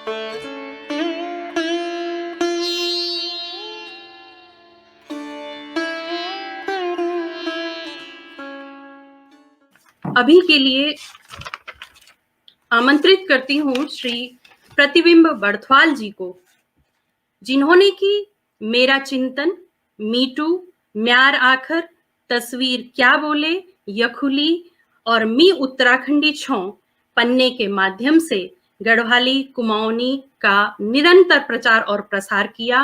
अभी के लिए आमंत्रित करती हूँ श्री प्रतिबिंब बर्थवाल जी को, जिन्होंने की मेरा चिंतन, मीटू, म्यार आखर, तस्वीर क्या बोले, यखुली और मी उत्तराखंडी छौ पन्ने के माध्यम से गढ़वाली कुमाऊनी का निरंतर प्रचार और प्रसार किया।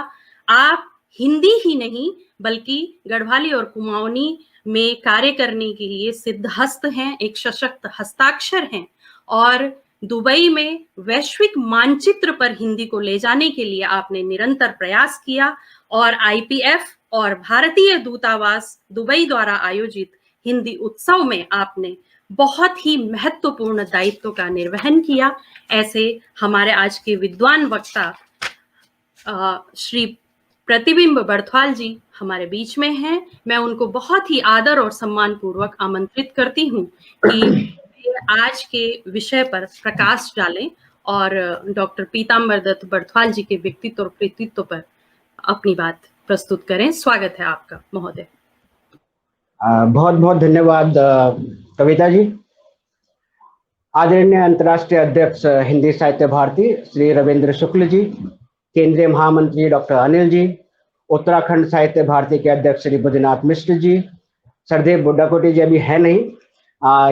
आप हिंदी ही नहीं बल्कि गढ़वाली और कुमाऊनी में कार्य करने के लिए सिद्धहस्त हैं, एक सशक्त हस्ताक्षर हैं और दुबई में वैश्विक मानचित्र पर हिंदी को ले जाने के लिए आपने निरंतर प्रयास किया और आईपीएफ और भारतीय दूतावास दुबई द्वारा आयोजित हिंदी उत्सव में आपने बहुत ही महत्वपूर्ण दायित्व का निर्वहन किया। ऐसे हमारे आज के विद्वान वक्ता श्री प्रतिबिंब बर्थवाल जी हमारे बीच में हैं। मैं उनको बहुत ही आदर और सम्मान पूर्वक आमंत्रित करती हूँ कि आज के विषय पर प्रकाश डालें और डॉक्टर पीताम्बर दत्त बर्थवाल जी के व्यक्तित्व और कृतित्व पर अपनी बात प्रस्तुत करें। स्वागत है आपका महोदय। बहुत बहुत धन्यवाद कविता जी। आदरणीय अंतर्राष्ट्रीय अध्यक्ष हिंदी साहित्य भारती श्री रविंद्र शुक्ल जी, केंद्रीय महामंत्री डॉक्टर अनिल जी, उत्तराखंड साहित्य भारती के अध्यक्ष श्री बुद्धनाथ मिश्र जी, सरदेव बुड्ढाकोटी जी अभी है नहीं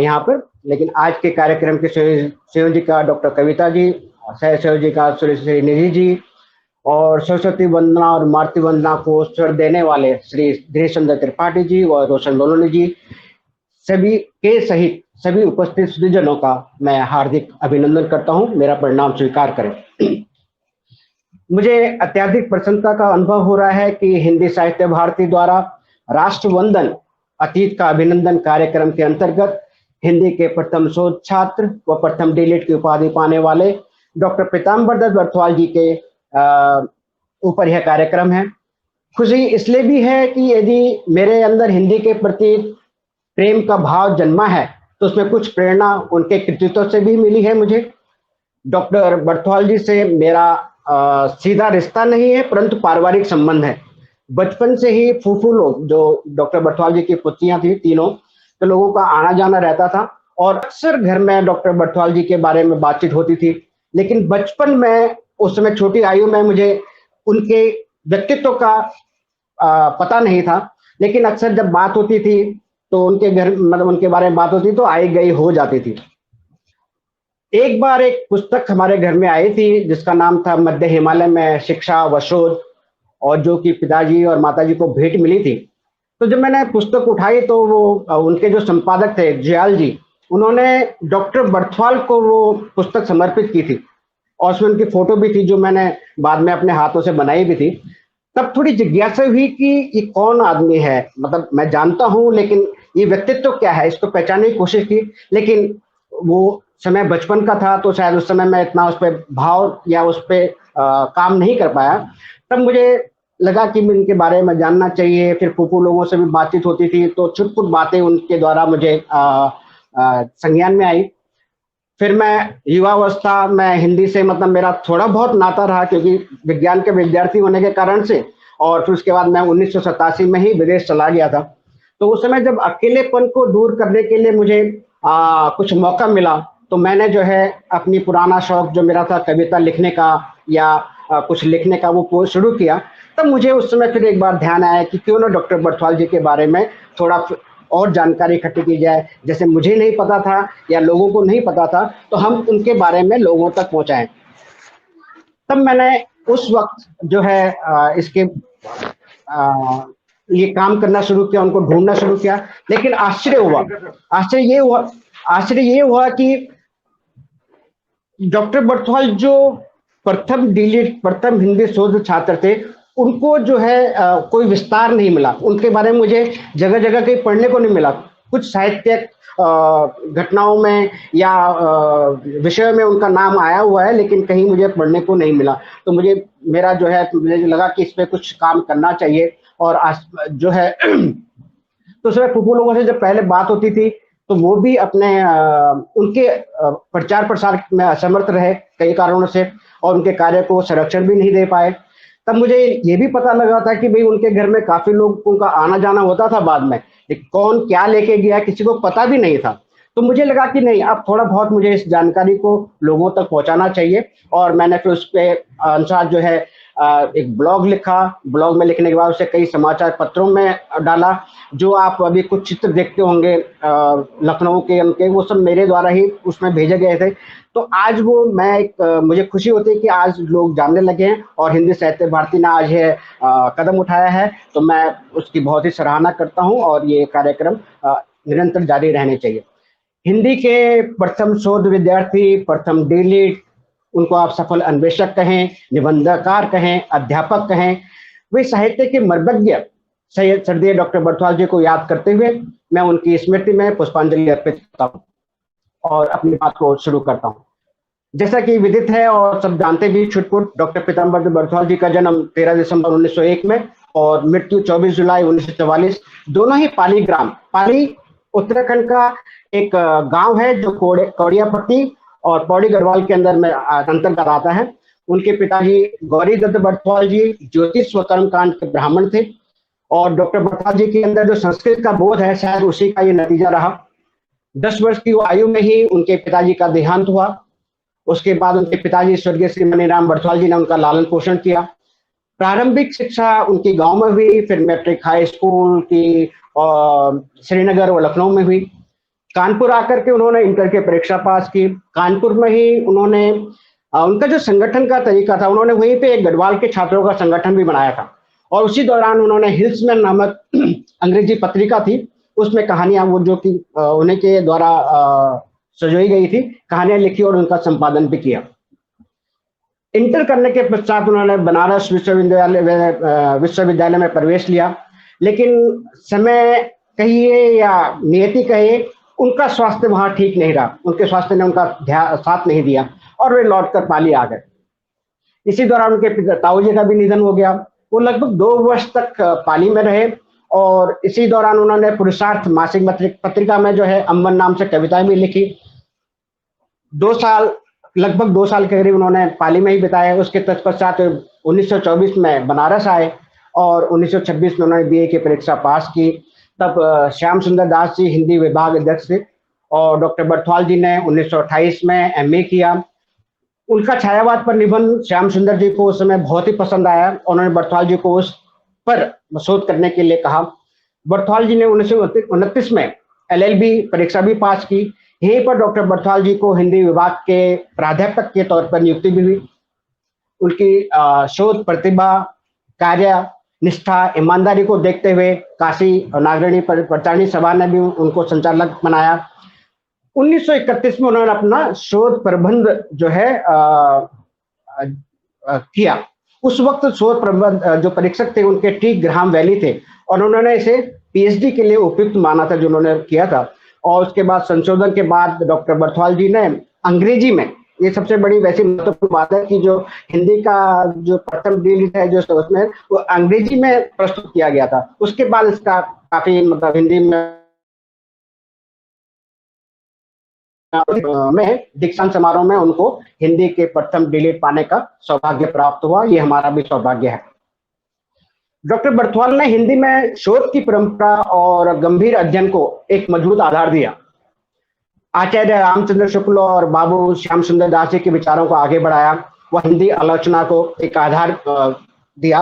यहाँ पर, लेकिन आज के कार्यक्रम के संयोजिका डॉक्टर कविता जी, सह संयोजिका श्री निधि जी और सरस्वती वंदना और मातृ वंदना को स्वर देने वाले श्री दिनेश चंद्र त्रिपाठी जी और रोशन लोलोनी जी, सभी के सहित सभी उपस्थित सुधीजनों का मैं हार्दिक अभिनंदन करता हूं। मेरा प्रणाम स्वीकार करें। मुझे अत्यधिक प्रसन्नता का अनुभव हो रहा है कि हिंदी साहित्य भारती द्वारा राष्ट्रवंदन अतीत का अभिनंदन कार्यक्रम के अंतर्गत हिंदी के प्रथम शोध छात्र व प्रथम डीलिट की उपाधि पाने वाले डॉक्टर पीताम्बर दत्त बर्थवाल जी के ऊपर यह कार्यक्रम है। खुशी इसलिए भी है कि यदि मेरे अंदर हिंदी के प्रति प्रेम का भाव जन्मा है तो उसमें कुछ प्रेरणा उनके कृतित्व से भी मिली है। मुझे डॉक्टर बर्थवाल जी से मेरा सीधा रिश्ता नहीं है परंतु पारिवारिक संबंध है। बचपन से ही फूफू लोग, जो डॉक्टर बर्थवाल जी की पुत्रियां थी तीनों, तो लोगों का आना जाना रहता था और अक्सर घर में डॉक्टर बर्थवाल जी के बारे में बातचीत होती थी। लेकिन बचपन में, उस समय छोटी आयु में, मुझे उनके व्यक्तित्व का पता नहीं था, लेकिन अक्सर जब बात होती थी तो उनके घर, मतलब उनके बारे में बात होती तो आई गई हो जाती थी। एक बार एक पुस्तक हमारे घर में आई थी जिसका नाम था मध्य हिमालय में शिक्षा व शोध, और जो कि पिताजी और माताजी को भेंट मिली थी। तो जब मैंने पुस्तक उठाई तो वो उनके जो संपादक थे जयाल जी, उन्होंने डॉक्टर बर्थवाल को वो पुस्तक समर्पित की थी और उसमें उनकी फोटो भी थी जो मैंने बाद में अपने हाथों से बनाई भी थी। तब थोड़ी जिज्ञासा हुई कि ये कौन आदमी है, मतलब मैं जानता हूँ लेकिन ये व्यक्तित्व क्या है, इसको पहचानने की कोशिश की, लेकिन वो समय बचपन का था तो शायद उस समय मैं इतना उस पर भाव या उस पर काम नहीं कर पाया। तब मुझे लगा कि मैं इनके बारे में जानना चाहिए। फिर फूफू लोगों से भी बातचीत होती थी तो छुटपुट बातें उनके द्वारा मुझे संज्ञान में आई। फिर मैं युवावस्था में हिंदी से, मतलब मेरा थोड़ा बहुत नाता रहा क्योंकि विज्ञान के विद्यार्थी होने के कारण से, और फिर उसके बाद मैं 1987 में ही विदेश चला गया था। तो उस समय जब अकेलेपन को दूर करने के लिए मुझे कुछ मौका मिला तो मैंने जो है अपनी पुराना शौक जो मेरा था कविता लिखने का या कुछ लिखने का, वो शुरू किया। तब मुझे उस समय फिर एक बार ध्यान आया कि क्यों ना डॉक्टर बर्थवाल जी के बारे में थोड़ा और जानकारी इकट्ठी की जाए, जैसे मुझे नहीं पता था या लोगों को नहीं पता था तो हम उनके बारे में लोगों तक पहुंचाएं। तब मैंने उस वक्त जो है इसके ये काम करना शुरू किया, उनको ढूंढना शुरू किया। लेकिन आश्चर्य ये हुआ कि डॉक्टर बर्थवाल जो प्रथम डीलिट, प्रथम हिंदी शोध छात्र थे, उनको जो है कोई विस्तार नहीं मिला। उनके बारे में मुझे जगह जगह कहीं पढ़ने को नहीं मिला। कुछ साहित्यिक घटनाओं में या विषयों में उनका नाम आया हुआ है लेकिन कहीं मुझे पढ़ने को नहीं मिला। तो मुझे लगा कि इस पे कुछ काम करना चाहिए। और जो है तो उसमें फूफू लोगों से जब पहले बात होती थी तो वो भी अपने उनके प्रचार प्रसार में असमर्थ रहे कई कारणों से, और उनके कार्य को संरक्षण भी नहीं दे पाए। तब मुझे ये भी पता लगा था कि भाई उनके घर में काफी लोगों का आना जाना होता था बाद में, कौन क्या लेके गया किसी को पता भी नहीं था। तो मुझे लगा कि नहीं, अब थोड़ा बहुत मुझे इस जानकारी को लोगों तक पहुंचाना चाहिए, और मैंने फिर उस पे अनुसार जो है एक ब्लॉग लिखा। ब्लॉग में लिखने के बाद उसे कई समाचार पत्रों में डाला। जो आप अभी कुछ चित्र देखते होंगे लखनऊ के, उनके वो सब मेरे द्वारा ही उसमें भेजे गए थे। तो आज वो मैं मुझे खुशी होती है कि आज लोग जानने लगे हैं, और हिंदी साहित्य भारती ने आज ये कदम उठाया है, तो मैं उसकी बहुत ही सराहना करता हूँ, और ये कार्यक्रम निरंतर जारी रहने चाहिए। हिंदी के प्रथम शोध विद्यार्थी, प्रथम डीलिट, उनको आप सफल अन्वेषक कहें, निबंधकार कहें, अध्यापक कहें, वे साहित्य के मर्मज्ञ स्वर्गीय डॉक्टर बर्थवाल जी को याद करते हुए मैं उनकी स्मृति में पुष्पांजलि अर्पित करता हूँ और अपनी बात को शुरू करता हूँ। जैसा कि विदित है और सब जानते भी छुटपुट, डॉक्टर पीताम्बर बर्थवाल जी का जन्म 13 दिसंबर 1901 में और मृत्यु 24 जुलाई 1944, दोनों ही पाली ग्राम, पाली उत्तराखंड का एक गांव है जो कौड़ियापट्टी और पौड़ी गढ़वाल के अंदर में अंतर्गत आता है। उनके पिताजी गौरी दत्त बर्थवाल जी ज्योतिष व कर्मकांड के ब्राह्मण थे, और डॉक्टर बर्थवाल जी के अंदर जो संस्कृत का बोध है शायद उसी का ये नतीजा रहा। 10 वर्ष की आयु में ही उनके पिताजी का देहांत हुआ। उसके बाद उनके पिताजी स्वर्गीय श्री मनीराम बर्थवाल जी ने उनका लालन पोषण किया। प्रारंभिक शिक्षा उनकी गांव में हुई, फिर मैट्रिक हाई स्कूल की श्रीनगर और लखनऊ में हुई। कानपुर आकर के उन्होंने इंटर की परीक्षा पास की। कानपुर में ही उन्होंने उनका जो संगठन का तरीका था, उन्होंने वहीं पे एक गढ़वाल के छात्रों का संगठन भी बनाया था, और उसी दौरान उन्होंने हिल्समैन नामक अंग्रेजी पत्रिका थी, उसमें कहानियां वो जो कि उन्हीं के द्वारा सजोई गई थी, कहानियां लिखी और उनका संपादन भी किया। इंटर करने के पश्चात उन्होंने बनारस विश्वविद्यालय में प्रवेश लिया, लेकिन समय कहिए या नियति कहिए, उनका स्वास्थ्य वहां ठीक नहीं रहा, उनके स्वास्थ्य ने उनका साथ नहीं दिया और वे लौटकर पाली आ गए। इसी दौरान उनके ताऊजी का भी निधन हो गया। वो लगभग 2 वर्ष तक पाली में रहे, और इसी दौरान उन्होंने पुरुषार्थ मासिक पत्रिका में जो है अम्बन नाम से कविताएं भी लिखी। 2 साल, लगभग 2 साल के करीब उन्होंने पाली में ही बिताए। उसके तत्पश्चात 1924 में बनारस आए और 1926 में उन्होंने बीए की परीक्षा पास की। तब श्याम सुंदर दास जी हिंदी विभाग अध्यक्ष थे, और डॉक्टर बर्थवाल जी ने 1928 में एमए किया। उनका छायावाद पर निबंध श्याम सुंदर जी को उस समय बहुत ही पसंद आया, उन्होंने बर्थवाल जी को उस पर शोध करने के लिए कहा। बर्थवाल जी ने 1929 में एलएलबी परीक्षा भी पास की। यहीं पर डॉक्टर बर्थवाल जी को हिंदी विभाग के प्राध्यापक के तौर पर नियुक्ति भी हुई। उनकी शोध प्रतिभा, कार्य निष्ठा, ईमानदारी को देखते हुए काशी और नागरणी प्रचारणी सभा ने भी उनको संचालक बनाया। 1931 में उन्होंने अपना शोध प्रबंध जो है किया। उस वक्त शोध प्रबंध जो परीक्षक थे उनके टी ग्राहम वैली थे, और उन्होंने इसे पीएचडी के लिए उपयुक्त माना था जो उन्होंने किया था। और उसके बाद संशोधन के बाद डॉक्टर बर्थवाल जी ने अंग्रेजी में, ये सबसे बड़ी वैसी महत्वपूर्ण बात है कि जो हिंदी का जो प्रथम डीलिट है जो उसमें वो अंग्रेजी में प्रस्तुत किया गया था। उसके बाद इसका काफी मतलब हिंदी में दीक्षांत समारोह में उनको हिंदी के प्रथम डीलिट पाने का सौभाग्य प्राप्त हुआ। ये हमारा भी सौभाग्य है। डॉक्टर बर्थवाल ने हिंदी में शोध की परंपरा और गंभीर अध्ययन को एक मजबूत आधार दिया। आचार्य रामचंद्र शुक्ल और बाबू श्याम सुंदर दास जी के विचारों को आगे बढ़ाया। वह हिंदी आलोचना को एक आधार दिया।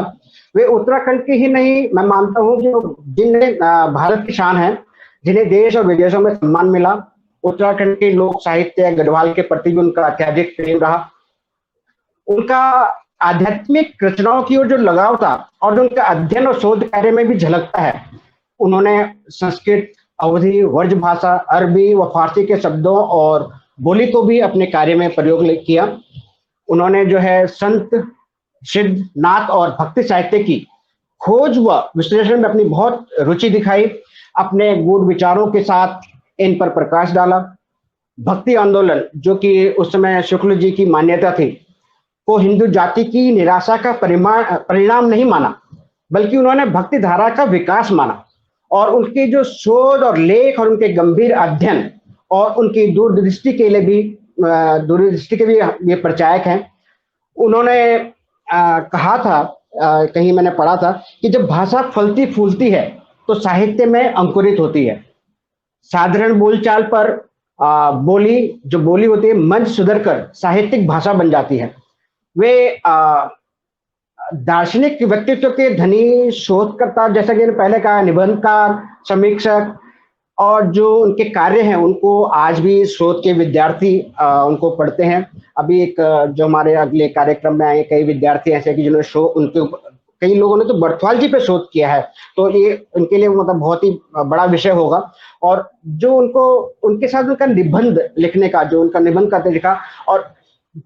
वे उत्तराखंड की ही नहीं, मैं मानता हूँ जो जिन्हें भारत की शान है, जिन्हें देश और विदेशों में सम्मान मिला, उत्तराखंड के लोक साहित्य गढ़वाल के प्रति भी उनका अत्यधिक प्रेम रहा। उनका आध्यात्मिक रचनाओं की ओर जो लगाव था और जो उनका अध्ययन और शोध कार्य में भी झलकता है। उन्होंने संस्कृत, अवधी, व्रज भाषा, अरबी व फारसी के शब्दों और बोली को भी अपने कार्य में प्रयोग किया। उन्होंने जो है संत, सिद्ध, नाथ और भक्ति साहित्य की खोज व विश्लेषण में अपनी बहुत रुचि दिखाई। अपने गूढ़ विचारों के साथ इन पर प्रकाश डाला। भक्ति आंदोलन, जो कि उस समय शुक्ल जी की मान्यता थी, को हिंदू जाति की निराशा का परिणाम नहीं माना, बल्कि उन्होंने भक्ति धारा का विकास माना। और उनके जो शोध और लेख और उनके गंभीर अध्ययन और उनकी दूरदृष्टि के भी ये प्रचायक हैं। उन्होंने कहा था, कहीं मैंने पढ़ा था कि जब भाषा फलती फूलती है तो साहित्य में अंकुरित होती है। साधारण बोलचाल पर बोली जो बोली होती है मंच सुधर कर साहित्यिक भाषा बन जाती है। वे दार्शनिक व्यक्तित्व के धनी शोधकर्ता, जैसा कि मैंने पहले कहा, निबंधकार, समीक्षक, और जो उनके कार्य हैं उनको आज भी शोध के विद्यार्थी उनको पढ़ते हैं। अभी एक जो हमारे अगले कार्यक्रम में आए कई विद्यार्थी ऐसे कि जिन्होंने उनके कई लोगों ने तो बर्थवाल जी पे शोध किया है, तो ये उनके लिए मतलब बहुत ही बड़ा विषय होगा। और जो उनको उनके साथ उनका निबंध लिखने का, जो उनका निबंध का तरीका, और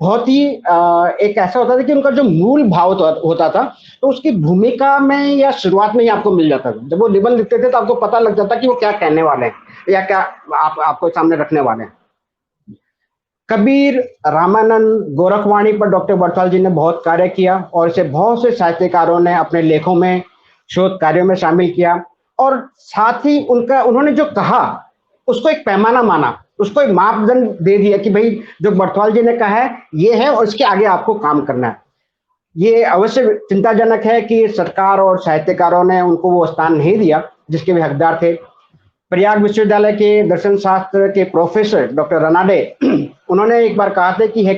बहुत ही एक ऐसा होता था कि उनका जो मूल भाव होता था तो उसकी भूमिका में या शुरुआत में ही आपको मिल जाता था। जब वो निबंध लिखते थे तो आपको पता लग जाता कि वो क्या कहने वाले हैं या क्या आपको सामने रखने वाले हैं। कबीर, रामानंद, गोरखवाणी पर डॉक्टर बर्थवाल जी ने बहुत कार्य किया और इसे बहुत से साहित्यकारों ने अपने लेखों में, शोध कार्यों में शामिल किया। और साथ ही उन्होंने जो कहा उसको एक पैमाना माना, उसको एक मापदंड दे दिया कि भाई जो बर्थवाल जी ने कहा है ये है और इसके आगे आपको काम करना है। ये अवश्य चिंताजनक है कि सरकार और साहित्यकारों ने उनको वो स्थान नहीं दिया जिसके वे हकदार थे। प्रयाग विश्वविद्यालय के दर्शन शास्त्र के प्रोफेसर डॉक्टर रनाडे उन्होंने एक बार कहा था कि यह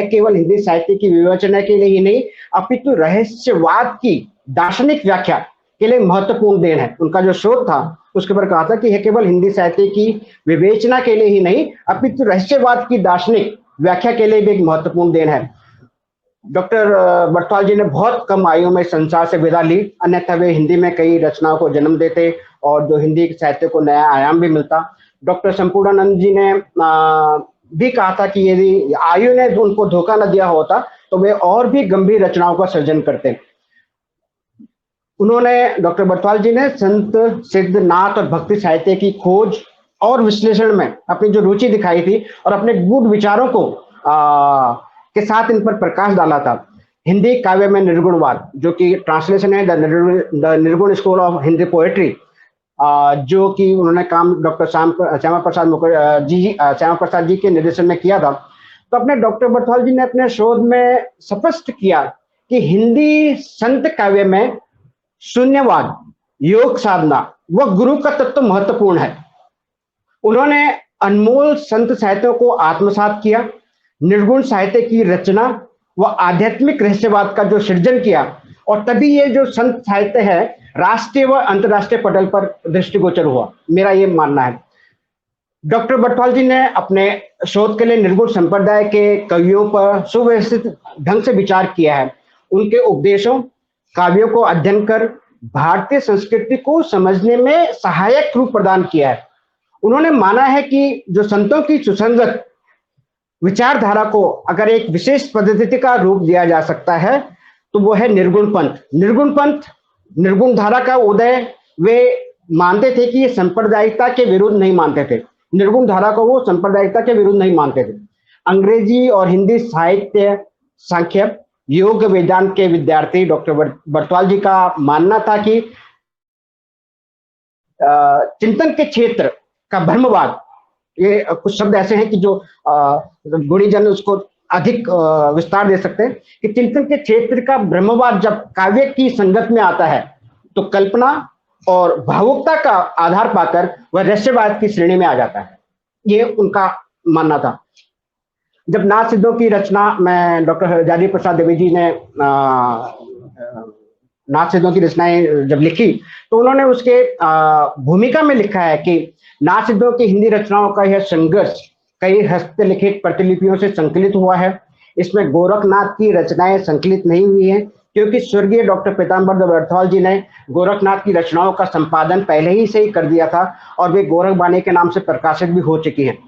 केवल हिंदी साहित्य की विवेचना के लिए ही नहीं अपितु रहस्यवाद की दार्शनिक व्याख्या के लिए महत्वपूर्ण देन है। उनका जो शोध था उसके ऊपर कहा था कि यह केवल हिंदी साहित्य की विवेचना के लिए ही नहीं अपितु रहस्यवाद की दार्शनिक व्याख्या के लिए भी एक महत्वपूर्ण देन है। डॉक्टर बर्थवाल जी ने बहुत कम आयु में संसार से विदा ली, अन्यथा वे हिंदी में कई रचनाओं को जन्म देते और जो हिंदी साहित्य को नया आयाम भी मिलता। डॉक्टर संपूर्णानंद जी ने भी कहा था कि यदि आयु ने उनको धोखा न दिया होता तो वे और भी गंभीर रचनाओं का सृजन करते। उन्होंने, डॉक्टर बर्थवाल जी ने संत, सिद्ध, नाथ और भक्ति साहित्य की खोज और विश्लेषण में अपनी जो रुचि दिखाई थी और अपने गूढ़ विचारों को के साथ इन पर प्रकाश डाला था। हिंदी काव्य में निर्गुणवाद, जो कि ट्रांसलेशन है द निर्गुण स्कूल ऑफ हिंदी पोएट्री, जो कि उन्होंने काम डॉक्टर श्यामा प्रसाद जी के निर्देशन में किया था। तो अपने डॉक्टर बर्थवाल जी ने अपने शोध में स्पष्ट किया कि हिंदी संत काव्य में शून्यवाद, योग साधना व गुरु का तत्व महत्वपूर्ण है। उन्होंने अनमोल संत साहित्यों को आत्मसात किया, निर्गुण साहित्य की रचना व आध्यात्मिक रहस्यवाद का जो सृजन किया, और तभी ये जो संत साहित्य है राष्ट्रीय व अंतर्राष्ट्रीय पटल पर दृष्टिगोचर हुआ, मेरा ये मानना है। डॉक्टर बर्थवाल जी ने अपने शोध के लिए निर्गुण संप्रदाय के कवियों पर सुव्यवस्थित ढंग से विचार किया है। उनके उपदेशों, काव्यों को अध्ययन कर भारतीय संस्कृति को समझने में सहायक रूप प्रदान किया है। उन्होंने माना है कि जो संतों की सुसंगत विचारधारा को अगर एक विशेष पद्धति का रूप दिया जा सकता है तो वो है निर्गुण पंथ। निर्गुण पंथ, निर्गुण धारा का उदय वे मानते थे कि ये सांप्रदायिकता के विरुद्ध नहीं मानते थे। निर्गुण धारा को वो सांप्रदायिकता के विरुद्ध नहीं मानते थे। अंग्रेजी और हिंदी साहित्य, सांख्य, योग, वेदांत के विद्यार्थी डॉक्टर बर्थवाल जी का मानना था कि चिंतन के क्षेत्र का ब्रह्मवाद, ये कुछ शब्द ऐसे हैं कि जो गुणीजन उसको अधिक विस्तार दे सकते हैं कि चिंतन के क्षेत्र का ब्रह्मवाद जब काव्य की संगत में आता है तो कल्पना और भावुकता का आधार पाकर वह रहस्यवाद की श्रेणी में आ जाता है। ये उनका मानना था। जब नाथ सिद्धों की रचना में डॉक्टर हजारी प्रसाद देवी जी ने नाथ सिद्धों की रचनाएं जब लिखी तो उन्होंने उसके भूमिका में लिखा है कि नाथ सिद्धों की हिंदी रचनाओं का यह संघर्ष कई हस्तलिखित प्रतिलिपियों से संकलित हुआ है। इसमें गोरखनाथ की रचनाएं संकलित नहीं हुई हैं क्योंकि स्वर्गीय डॉक्टर पीताम्बर बर्थवाल जी ने गोरखनाथ की रचनाओं का संपादन पहले ही से ही कर दिया था और वे गोरखबाणी के नाम से प्रकाशित भी हो चुकी हैं।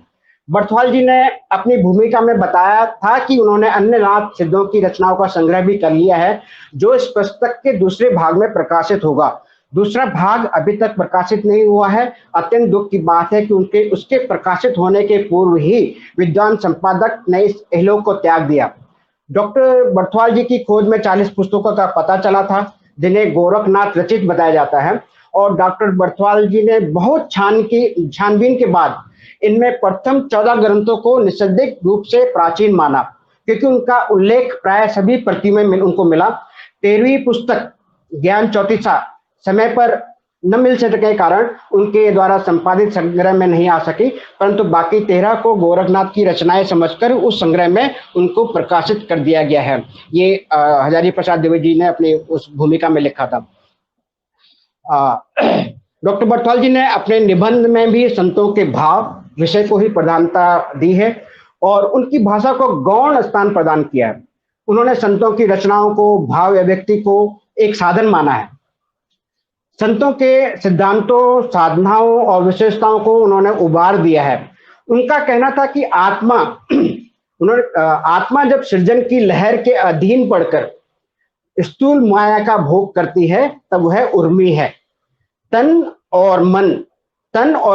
बर्थवाल जी ने अपनी भूमिका में बताया था कि उन्होंने अन्य नाथ सिद्धों की रचनाओं का संग्रह भी कर लिया है जो इस पुस्तक के दूसरे भाग में प्रकाशित होगा। दूसरा भाग अभी तक प्रकाशित नहीं हुआ है। अत्यंत दुख की बात है कि उसके प्रकाशित होने के पूर्व ही विद्वान संपादक ने इस इहलोक को त्याग दिया। डॉक्टर बर्थवाल जी की खोज में 40 पुस्तकों का पता चला था जिन्हें गोरखनाथ रचित बताया जाता है और डॉक्टर बर्थवाल जी ने बहुत छानबीन के बाद इनमें प्रथम 14 ग्रंथों को निसंदिग्ध रूप से प्राचीन माना। क्योंकि उनका उल्लेख प्राय सभी प्रतियों में उनको मिला। 13वीं पुस्तक ज्ञान चौतीसा समय पर न मिल सकने के कारण उनके द्वारा संपादित संग्रह में नहीं आ सकी, परंतु बाकी 13 को गोरखनाथ की रचनाएं समझकर उस संग्रह में उनको प्रकाशित कर दिया गया है। ये हजारी प्रसाद द्विवेदी जी ने अपनी उस भूमिका में लिखा था। डॉक्टर बर्थवाल जी ने अपने निबंध में भी संतों के भाव विषय को ही प्रधानता दी है और उनकी भाषा को गौण स्थान प्रदान किया है। उन्होंने संतों की रचनाओं को, भाव अभिव्यक्ति को एक साधन माना है। संतों के सिद्धांतों, साधनाओं और विशेषताओं को उन्होंने उबार दिया है। उनका कहना था कि आत्मा जब सृजन की लहर के अधीन पड़कर स्थूल माया का भोग करती है तब वह उर्मी है। तन और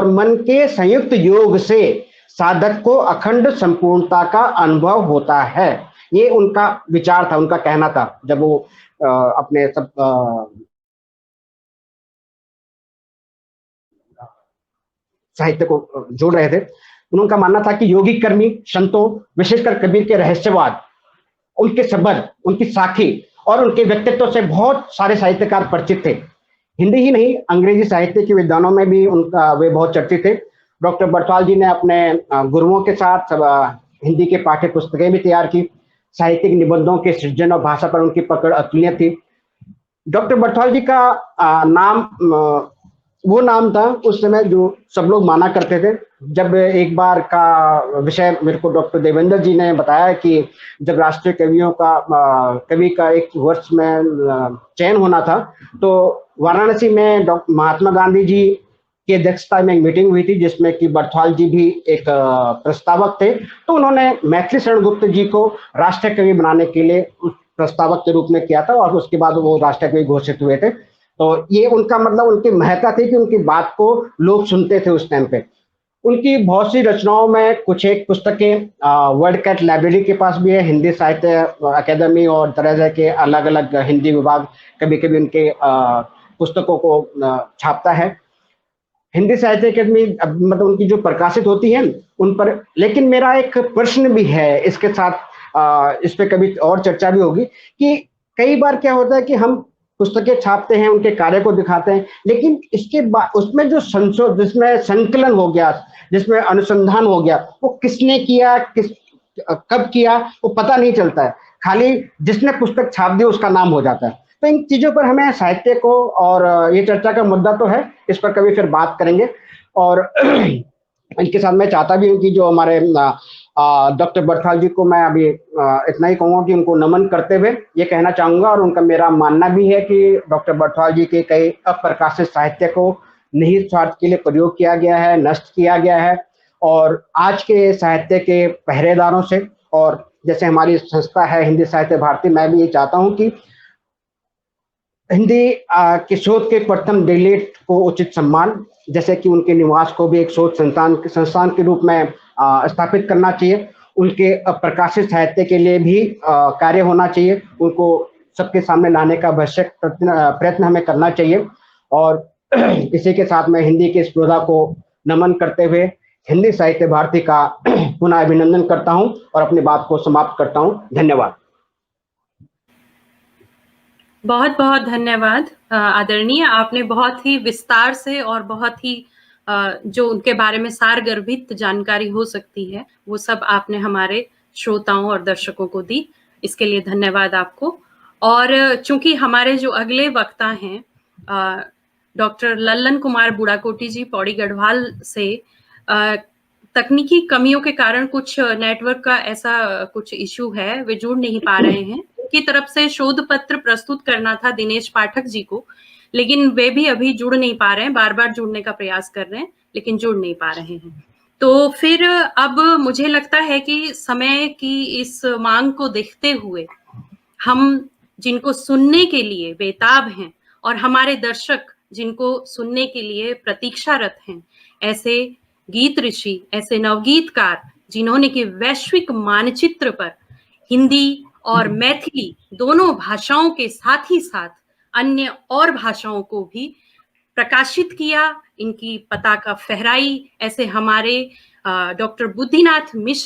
मन के संयुक्त योग से साधक को अखंड संपूर्णता का अनुभव होता है। ये उनका विचार था, उनका कहना था जब वो अपने सब साहित्य को जोड़ रहे थे। उनका मानना था कि योगी कर्मी संतों, विशेषकर कबीर के रहस्यवाद, उनके शब्द, उनकी साखी और उनके व्यक्तित्व से बहुत सारे साहित्यकार परिचित थे। हिंदी ही नहीं, अंग्रेजी साहित्य के विद्वानों में भी वे बहुत चर्चित थे। डॉक्टर बर्थवाल जी ने अपने गुरुओं के साथ हिंदी के पाठ्य पुस्तकें भी तैयार की। साहित्यिक निबंधों के सृजन और भाषा पर उनकी पकड़ अतुलनीय थी। डॉक्टर बर्थवाल जी का नाम वो नाम था उस समय जो सब लोग माना करते थे। जब एक बार का विषय मेरे को डॉक्टर देवेंद्र जी ने बताया कि जब राष्ट्रीय कवियों का कवि का एक वर्ष में चयन होना था, तो वाराणसी में महात्मा गांधी जी की अध्यक्षता में एक मीटिंग हुई थी जिसमें कि बर्थवाल जी भी एक प्रस्तावक थे। तो उन्होंने मैथिली शरण गुप्त जी को राष्ट्रीय कवि बनाने के लिए प्रस्तावक के रूप में किया था और उसके बाद वो राष्ट्रीय कवि घोषित हुए थे। तो ये उनका मतलब उनकी महत्ता थी कि उनकी बात को लोग सुनते थे उस टाइम पे। उनकी बहुत सी रचनाओं में कुछ एक पुस्तकें वर्ल्ड कैट लाइब्रेरी के पास भी है। हिंदी साहित्य अकेदमी और तरह के अलग अलग हिंदी विभाग कभी कभी उनके पुस्तकों को छापता है। हिंदी साहित्य अकेदमी मतलब उनकी जो प्रकाशित होती है उन पर। लेकिन मेरा एक प्रश्न भी है इसके साथ, इस पे कभी और चर्चा भी होगी कि कई बार क्या होता है कि हम पुस्तकें छापते हैं, उनके कार्य को दिखाते हैं, लेकिन इसके बाद उसमें जो जिसमें संकलन हो गया, जिसमें अनुसंधान हो गया, वो किसने किया, कब किया, वो पता नहीं चलता है। खाली जिसने पुस्तक छाप दी उसका नाम हो जाता है। तो इन चीजों पर हमें साहित्य को, और ये चर्चा का मुद्दा तो है, इस पर कभी फिर बात करेंगे। और इनके साथ मैं चाहता भी हूँ कि जो हमारे डॉक्टर बर्थवाल जी को मैं अभी इतना ही कहूँगा कि उनको नमन करते हुए ये कहना चाहूंगा, और उनका मेरा मानना भी है कि डॉक्टर बर्थवाल जी के कई अप्रकाशित साहित्य को निहित स्वार्थ के लिए प्रयोग किया गया है, नष्ट किया गया है। और आज के साहित्य के पहरेदारों से, और जैसे हमारी संस्था है हिंदी साहित्य भारती, मैं भी ये चाहता हूँ कि हिंदी के शोध के प्रथम डिलेट को उचित सम्मान, जैसे कि उनके निवास को भी एक शोध संस्थान के रूप में स्थापित करना चाहिए। उनके प्रकाशित साहित्य के लिए भी कार्य होना चाहिए। उनको सबके सामने लाने का आवश्यक प्रयत्न हमें करना चाहिए। और इसी के साथ मैं हिंदी के इस पौधा को नमन करते हुए हिंदी साहित्य भारती का पुनः अभिनंदन करता हूं और अपनी बात को समाप्त करता हूं। धन्यवाद। बहुत बहुत धन्यवाद आदरणीय। आपने बहुत ही विस्तार से और बहुत ही जो उनके बारे में सारगर्भित जानकारी हो सकती है वो सब आपने हमारे श्रोताओं और दर्शकों को दी। इसके लिए धन्यवाद आपको। और चूंकि हमारे जो अगले वक्ता हैं डॉक्टर लल्लन कुमार बुढ़ाकोटी जी पौड़ी गढ़वाल से, तकनीकी कमियों के कारण कुछ नेटवर्क का ऐसा कुछ इशू है, वे जुड़ नहीं पा रहे हैं। की तरफ से शोध पत्र प्रस्तुत करना था दिनेश पाठक जी को, लेकिन वे भी अभी जुड़ नहीं पा रहे हैं। बार बार जुड़ने का प्रयास कर रहे हैं लेकिन जुड़ नहीं पा रहे हैं। तो फिर अब मुझे लगता है कि समय की इस मांग को देखते हुए हम जिनको सुनने के लिए बेताब हैं और हमारे दर्शक जिनको सुनने के लिए प्रतीक्षारत हैं, ऐसे गीत ऋषि, ऐसे नवगीतकार जिन्होंने कि वैश्विक मानचित्र पर हिंदी और मैथिली दोनों भाषाओं के साथ ही साथ अन्य और भाषाओं को भी प्रकाशित किया, इनकी पताका फहराई, ऐसे हमारे डॉक्टर बुद्धिनाथ मिश्र